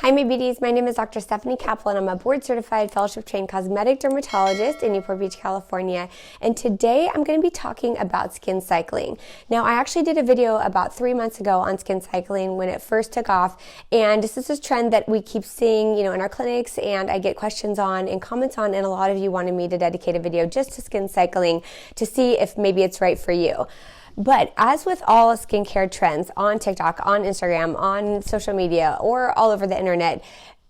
Hi, my beauties. My name is Dr. Stefani Kappel and I'm a board-certified fellowship-trained cosmetic dermatologist in Newport Beach, California. And today I'm going to be talking about skin cycling. Now, I actually did a video about 3 months ago on skin cycling when it first took off. And this is a trend that we keep seeing, in our clinics, and I get questions on and comments on, and a lot of you wanted me to dedicate a video just to skin cycling to see if maybe it's right for you. But as with all skincare trends on TikTok, on Instagram, on social media, or all over the internet,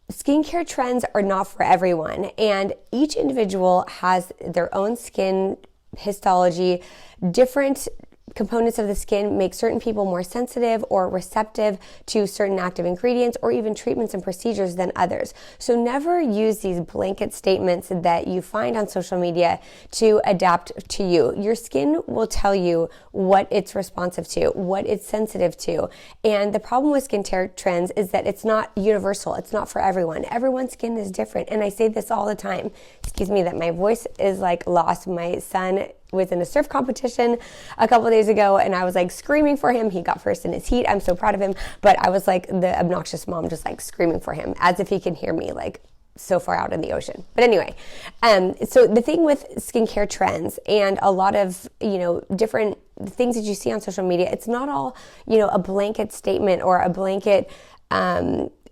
skincare trends are not for everyone. And each individual has their own skin histology. Different components of the skin make certain people more sensitive or receptive to certain active ingredients or even treatments and procedures than others. So never use these blanket statements that you find on social media to adapt to you. Your skin will tell you what it's responsive to, what it's sensitive to. And the problem with skincare trends is that it's not universal. It's not for everyone. Everyone's skin is different. And I say this all the time. Excuse me, that my voice is like lost. My son was in a surf competition a couple of days ago and I was like screaming for him. He got first in his heat. I'm so proud of him. But I was like the obnoxious mom, just like screaming for him as if he can hear me like so far out in the ocean. But anyway, so the thing with skincare trends and a lot of, different things that you see on social media, it's not all, a blanket statement or a blanket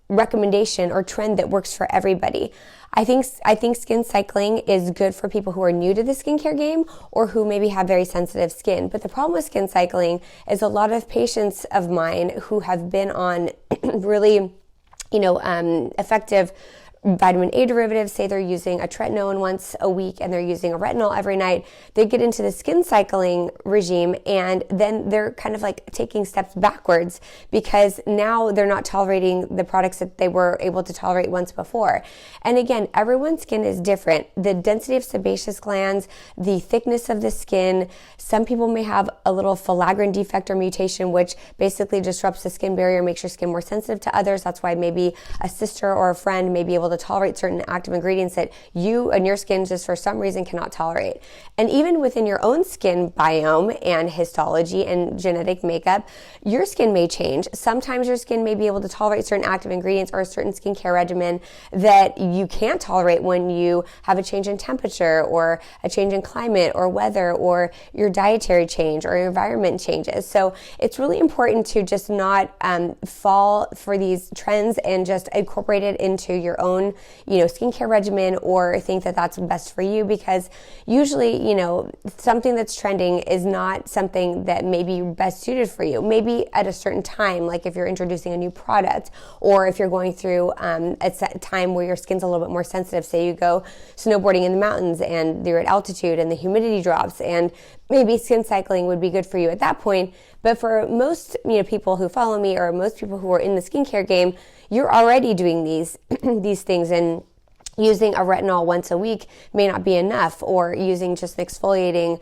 recommendation or trend that works for everybody. I think skin cycling is good for people who are new to the skincare game or who maybe have very sensitive skin. But the problem with skin cycling is a lot of patients of mine who have been on really, effective vitamin A derivatives, say they're using a tretinoin once a week and they're using a retinol every night, they get into the skin cycling regime and then they're kind of like taking steps backwards because now they're not tolerating the products that they were able to tolerate once before. And again, everyone's skin is different. The density of sebaceous glands, the thickness of the skin, some people may have a little filaggrin defect or mutation, which basically disrupts the skin barrier, makes your skin more sensitive to others. That's why maybe a sister or a friend may be able to tolerate certain active ingredients that you and your skin just for some reason cannot tolerate. And even within your own skin biome and histology and genetic makeup, your skin may change. Sometimes your skin may be able to tolerate certain active ingredients or a certain skincare regimen that you can't tolerate when you have a change in temperature or a change in climate or weather or your dietary change or your environment changes. So it's really important to just not fall for these trends and just incorporate it into your own skincare regimen or think that that's best for you, because usually, something that's trending is not something that may be best suited for you. Maybe at a certain time, like if you're introducing a new product or if you're going through a time where your skin's a little bit more sensitive, say you go snowboarding in the mountains and you're at altitude and the humidity drops, and maybe skin cycling would be good for you at that point. But for most people who follow me or most people who are in the skincare game, you're already doing these things, and using a retinol once a week may not be enough, or using just an exfoliating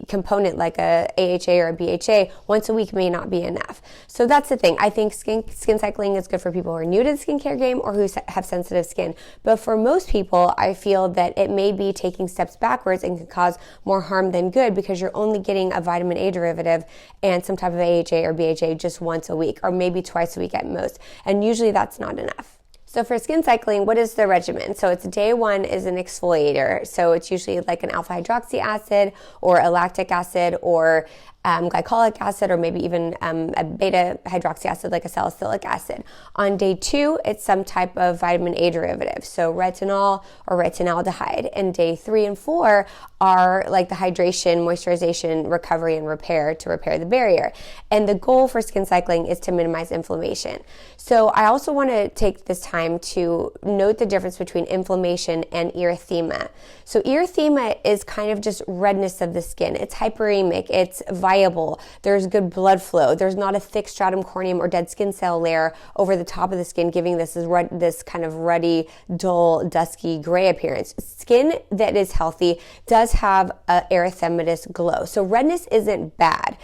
component like a AHA or a BHA once a week may not be enough. So that's the thing. I think skin cycling is good for people who are new to the skincare game or who have sensitive skin. But for most people, I feel that it may be taking steps backwards and can cause more harm than good, because you're only getting a vitamin A derivative and some type of AHA or BHA just once a week or maybe twice a week at most. And usually that's not enough. So for skin cycling, what is the regimen? So it's day one is an exfoliator. So it's usually like an alpha hydroxy acid or a lactic acid or glycolic acid, or maybe even a beta hydroxy acid like a salicylic acid. On day two, it's some type of vitamin A derivative, so retinol or retinaldehyde. And day 3 and 4 are like the hydration, moisturization, recovery, and repair to repair the barrier. And the goal for skin cycling is to minimize inflammation. So I also want to take this time to note the difference between inflammation and erythema. So erythema is kind of just redness of the skin. It's hyperemic. It's viable. There's good blood flow. There's not a thick stratum corneum or dead skin cell layer over the top of the skin, giving this kind of ruddy, dull, dusky gray appearance. Skin that is healthy does have an erythematous glow. So redness isn't bad.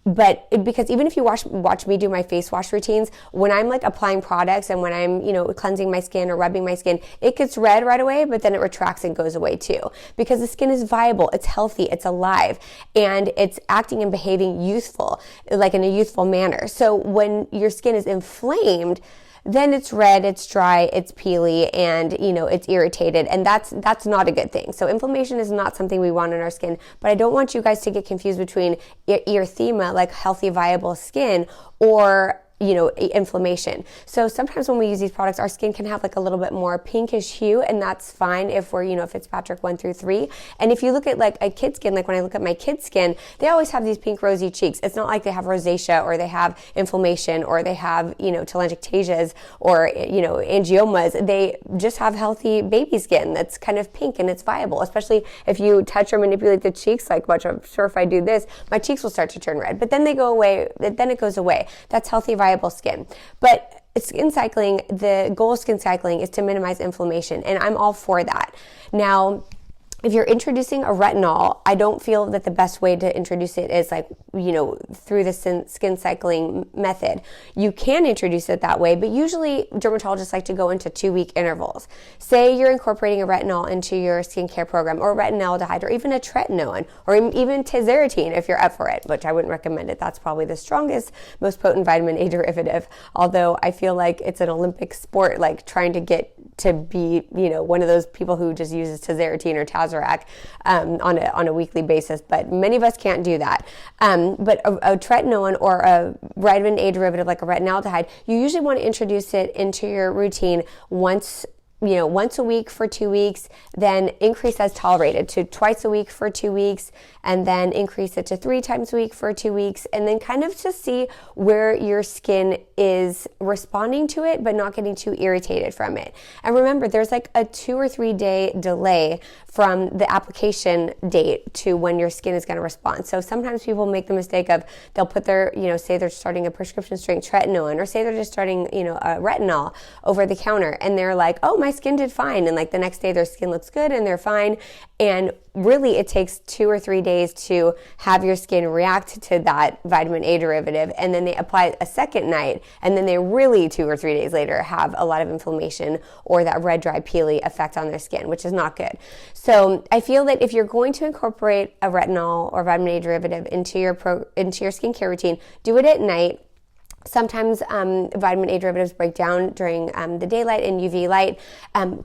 But because even if you watch me do my face wash routines, when I'm like applying products and when I'm, cleansing my skin or rubbing my skin, it gets red right away, but then it retracts and goes away too. Because the skin is viable, it's healthy, it's alive, and it's acting and behaving youthful, like in a youthful manner. So when your skin is inflamed, then it's red, it's dry, it's peely, and it's irritated, and that's not a good thing. So inflammation is not something we want in our skin, but I don't want you guys to get confused between erythema, like healthy, viable skin, or inflammation. So sometimes when we use these products, our skin can have like a little bit more pinkish hue, and that's fine if we're, Fitzpatrick 1 through 3. And if you look at like a kid's skin, like when I look at my kid's skin, they always have these pink rosy cheeks. It's not like they have rosacea or they have inflammation or they have, telangiectasias or, angiomas. They just have healthy baby skin that's kind of pink and it's viable, especially if you touch or manipulate the cheeks like much. I'm sure if I do this, my cheeks will start to turn red, but then they go away. Then it goes away. That's healthy, viable skin. But skin cycling, the goal of skin cycling is to minimize inflammation, and I'm all for that. Now, if you're introducing a retinol, I don't feel that the best way to introduce it is like, through the skin cycling method. You can introduce it that way, but usually dermatologists like to go into 2-week intervals. Say you're incorporating a retinol into your skincare program, or retinaldehyde, or even a tretinoin, or even tazarotene if you're up for it, which I wouldn't recommend it. That's probably the strongest, most potent vitamin A derivative, although I feel like it's an Olympic sport, like trying to get to be, one of those people who just uses tazarotene or Tazorac on a weekly basis, but many of us can't do that. But a tretinoin or a vitamin A derivative like a retinaldehyde, you usually want to introduce it into your routine once a week for 2 weeks, then increase as tolerated to twice a week for 2 weeks, and then increase it to 3 times a week for 2 weeks, and then kind of to see where your skin is responding to it, but not getting too irritated from it. And remember, there's like a 2 or 3 day delay from the application date to when your skin is going to respond. So sometimes people make the mistake of they'll put their, say they're starting a prescription strength tretinoin, or say they're just starting, a retinol over the counter, and they're like, oh, my skin did fine, and like the next day their skin looks good and they're fine. And really it takes 2 or 3 days to have your skin react to that vitamin A derivative, and then they apply it a second night, and then they really 2 or 3 days later have a lot of inflammation or that red, dry, peely effect on their skin, which is not good. So I feel that if you're going to incorporate a retinol or vitamin A derivative into your skincare routine, do it at night. Sometimes vitamin A derivatives break down during the daylight and UV light.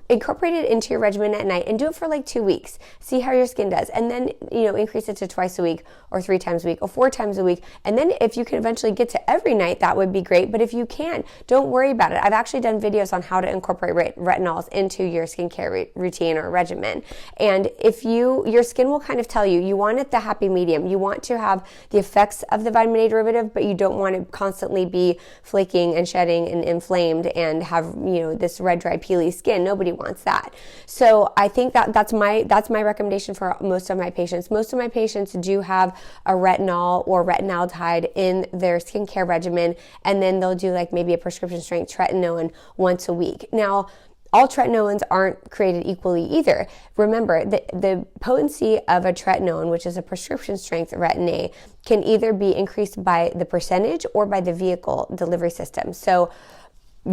Incorporate it into your regimen at night and do it for like 2 weeks. See how your skin does. And then, increase it to twice a week or 3 times a week or 4 times a week. And then if you can eventually get to every night, that would be great. But if you can't, don't worry about it. I've actually done videos on how to incorporate retinols into your skincare routine or regimen. And if your skin will kind of tell you, you want it the happy medium. You want to have the effects of the vitamin A derivative, but you don't want to constantly be flaking and shedding and inflamed and have this red, dry, peely skin. Nobody wants that. So I think that's my recommendation for most of my patients. Most of my patients do have a retinol or retinaldehyde in their skincare regimen, and then they'll do like maybe a prescription strength tretinoin once a week. Now, all tretinoins aren't created equally either. Remember, the potency of a tretinoin, which is a prescription strength retin A, can either be increased by the percentage or by the vehicle delivery system. So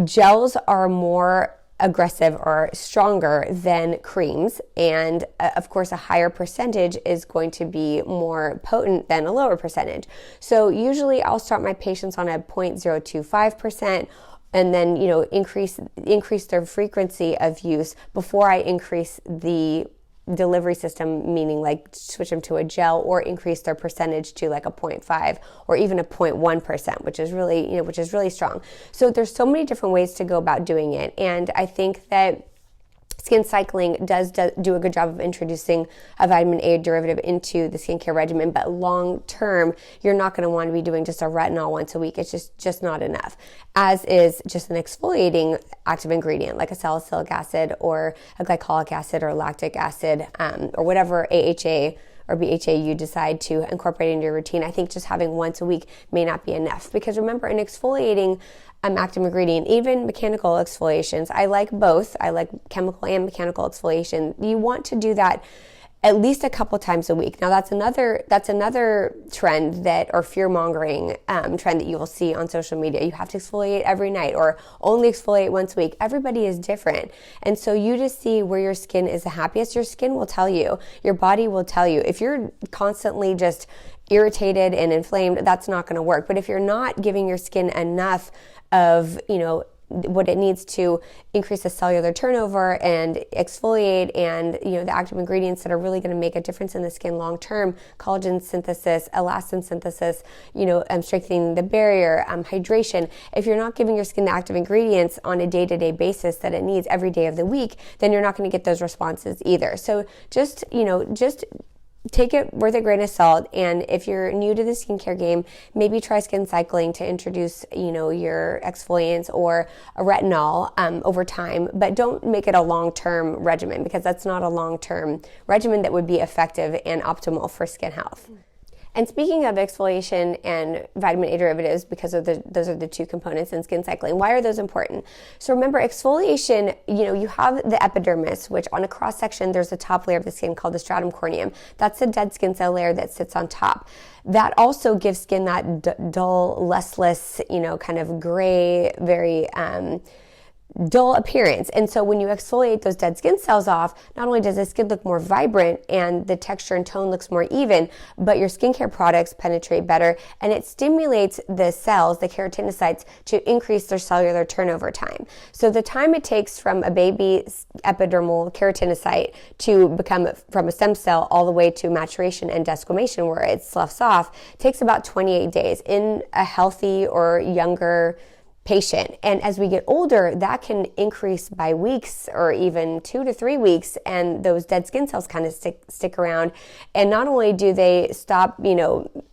gels are more aggressive or stronger than creams, and of course a higher percentage is going to be more potent than a lower percentage. So usually I'll start my patients on a 0.025%, and then increase their frequency of use before I increase the delivery system, meaning like switch them to a gel, or increase their percentage to like a 0.5 or even a 0.1%, which is really strong. So there's so many different ways to go about doing it, and I think that skin cycling does do a good job of introducing a vitamin A derivative into the skincare regimen, but long term, you're not going to want to be doing just a retinol once a week. It's just not enough, as is just an exfoliating active ingredient like a salicylic acid or a glycolic acid or lactic acid, or whatever AHA or BHA you decide to incorporate into your routine. I think just having once a week may not be enough, because remember, an exfoliating active ingredient, even mechanical exfoliations, I like both. I like chemical and mechanical exfoliation. You want to do that at least a couple times a week. Now that's another trend or fear-mongering trend that you will see on social media. You have to exfoliate every night or only exfoliate once a week. Everybody is different. And so you just see where your skin is the happiest. Your skin will tell you. Your body will tell you. If you're constantly just irritated and inflamed, that's not going to work. But if you're not giving your skin enough of, what it needs to increase the cellular turnover and exfoliate, and the active ingredients that are really going to make a difference in the skin long term: collagen synthesis, elastin synthesis, strengthening the barrier, hydration. If you're not giving your skin the active ingredients on a day-to-day basis that it needs every day of the week, then you're not going to get those responses either. So just take it with a grain of salt. And if you're new to the skincare game, maybe try skin cycling to introduce, your exfoliants or a retinol over time. But don't make it a long-term regimen, because that's not a long-term regimen that would be effective and optimal for skin health. And speaking of exfoliation and vitamin A derivatives, because those are the two components in skin cycling, why are those important? So remember, exfoliation, you have the epidermis, which on a cross section, there's a top layer of the skin called the stratum corneum. That's the dead skin cell layer that sits on top. That also gives skin that dull, lustreless, kind of gray, very dull appearance. And so when you exfoliate those dead skin cells off, not only does the skin look more vibrant and the texture and tone looks more even, but your skincare products penetrate better, and it stimulates the cells, the keratinocytes, to increase their cellular turnover time. So the time it takes from a baby epidermal keratinocyte to become from a stem cell all the way to maturation and desquamation, where it sloughs off, takes about 28 days in a healthy or younger patient. And as we get older, that can increase by weeks or even 2 to 3 weeks, and those dead skin cells kind of stick around. And not only do they stop,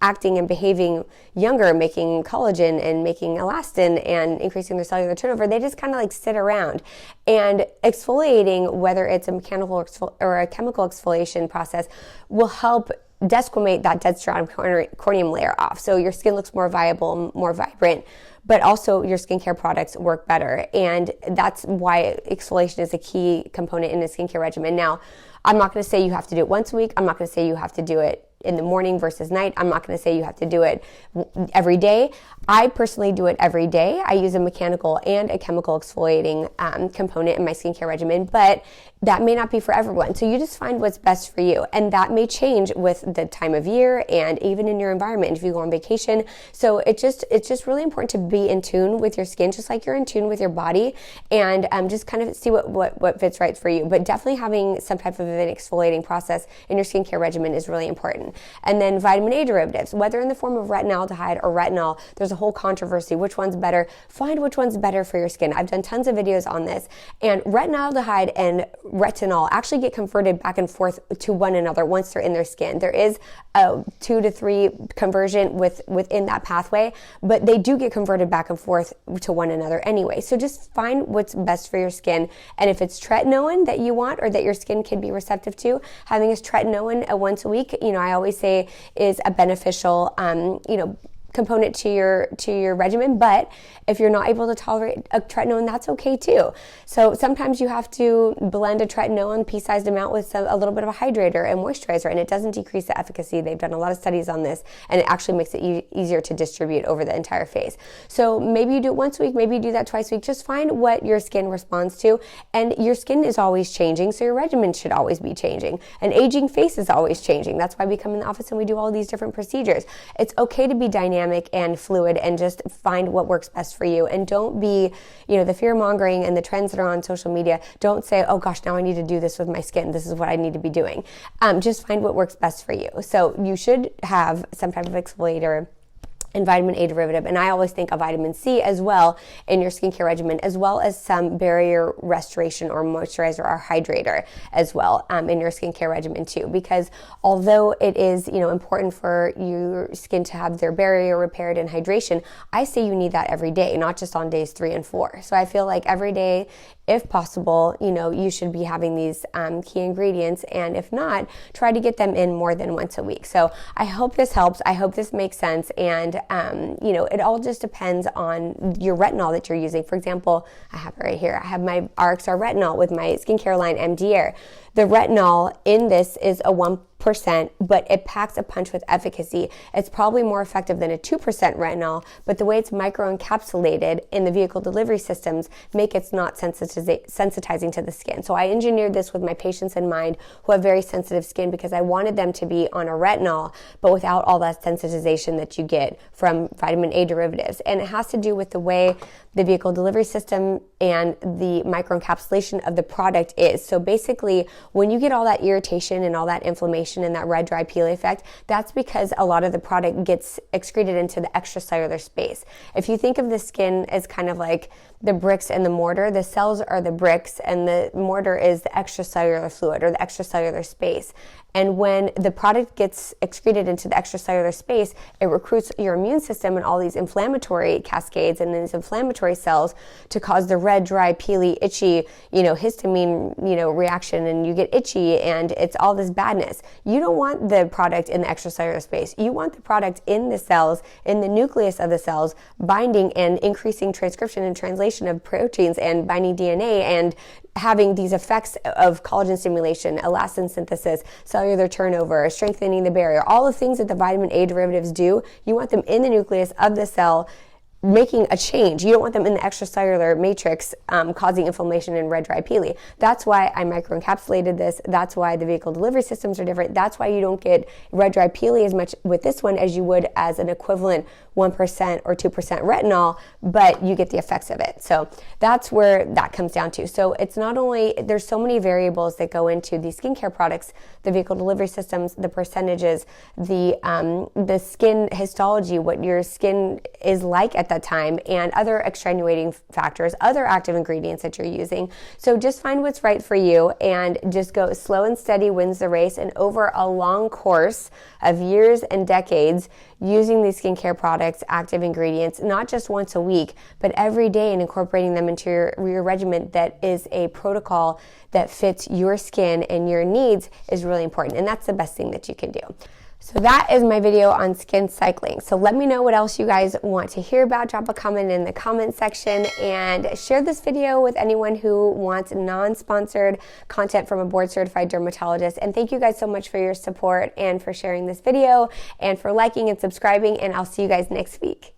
acting and behaving younger, making collagen and making elastin and increasing their cellular turnover, they just kind of sit around. And exfoliating, whether it's a mechanical or a chemical exfoliation process, will help desquamate that dead stratum corneum layer off. So your skin looks more viable, more vibrant, but also your skincare products work better. And that's why exfoliation is a key component in a skincare regimen. Now, I'm not going to say you have to do it once a week. I'm not going to say you have to do it in the morning versus night. I'm not going to say you have to do it every day. I personally do it every day. I use a mechanical and a chemical exfoliating component in my skincare regimen, but that may not be for everyone. So you just find what's best for you. And that may change with the time of year and even in your environment if you go on vacation. So it's just really important to be in tune with your skin, just like you're in tune with your body, and just kind of see what fits right for you. But definitely having some type of an exfoliating process in your skincare regimen is really important. And then vitamin A derivatives, whether in the form of retinaldehyde or retinol, there's a whole controversy. Which one's better? Find which one's better for your skin. I've done tons of videos on this. And retinaldehyde and retinol actually get converted back and forth to one another once they're in their skin. There is a 2 to 3 conversion within that pathway, but they do get converted back and forth to one another anyway. So just find what's best for your skin. And if it's tretinoin that you want or that your skin can be receptive to, having this tretinoin once a week, I always say is a beneficial, component to your regimen. But if you're not able to tolerate a tretinoin, that's okay too. So sometimes you have to blend a tretinoin pea-sized amount with a little bit of a hydrator and moisturizer, and it doesn't decrease the efficacy. They've done a lot of studies on this, and it actually makes it easier to distribute over the entire face. So maybe you do it once a week, maybe you do that twice a week. Just find what your skin responds to, and your skin is always changing, so your regimen should always be changing. An aging face is always changing. That's why we come in the office and we do all these different procedures. It's okay to be dynamic and fluid and just find what works best for you. And don't be, the fear mongering and the trends that are on social media. Don't say, oh gosh, now I need to do this with my skin. This is what I need to be doing. Just find what works best for you. So you should have some type of exfoliator and vitamin A derivative. And I always think of vitamin C as well in your skincare regimen, as well as some barrier restoration or moisturizer or hydrator as well in your skincare regimen too. Because although it is, important for your skin to have their barrier repaired and hydration, I say you need that every day, not just on days 3 and 4. So I feel like every day, if possible, you should be having these key ingredients. And if not, try to get them in more than once a week. So I hope this helps. I hope this makes sense. And, it all just depends on your retinol that you're using. For example, I have it right here. I have my RxR retinol with my skincare line MDAiRE. The retinol in this is a 1.0 8%, but it packs a punch with efficacy. It's probably more effective than a 2% retinol, but the way it's microencapsulated in the vehicle delivery systems make it not sensitizing to the skin. So I engineered this with my patients in mind who have very sensitive skin because I wanted them to be on a retinol, but without all that sensitization that you get from vitamin A derivatives. And it has to do with the way the vehicle delivery system and the microencapsulation of the product is. So basically, when you get all that irritation and all that inflammation and that red, dry, peely effect, that's because a lot of the product gets excreted into the extracellular space. If you think of the skin as kind of like the bricks and the mortar, the cells are the bricks and the mortar is the extracellular fluid or the extracellular space. And when the product gets excreted into the extracellular space, it recruits your immune system and all these inflammatory cascades and these inflammatory cells to cause the red, dry, peely, itchy, histamine, reaction, and you get itchy and it's all this badness. You don't want the product in the extracellular space. You want the product in the cells, in the nucleus of the cells, binding and increasing transcription and translation of proteins and binding DNA and having these effects of collagen stimulation, elastin synthesis, cellular turnover, strengthening the barrier, all the things that the vitamin A derivatives do. You want them in the nucleus of the cell, making a change. You don't want them in the extracellular matrix causing inflammation and red, dry, peely. That's why I microencapsulated this. That's why the vehicle delivery systems are different. That's why you don't get red, dry, peely as much with this one as you would as an equivalent 1% or 2% retinol, but you get the effects of it. So that's where that comes down to. So it's not only, there's so many variables that go into these skincare products, the vehicle delivery systems, the percentages, the skin histology, what your skin is like at that time, and other extenuating factors, other active ingredients that you're using. So just find what's right for you and just go slow and steady wins the race. And over a long course of years and decades, using these skincare products, active ingredients, not just once a week, but every day, and incorporating them into your regimen that is a protocol that fits your skin and your needs is really important. And that's the best thing that you can do. So that is my video on skin cycling. So let me know what else you guys want to hear about. Drop a comment in the comment section and share this video with anyone who wants non-sponsored content from a board-certified dermatologist. And thank you guys so much for your support and for sharing this video and for liking and subscribing. And I'll see you guys next week.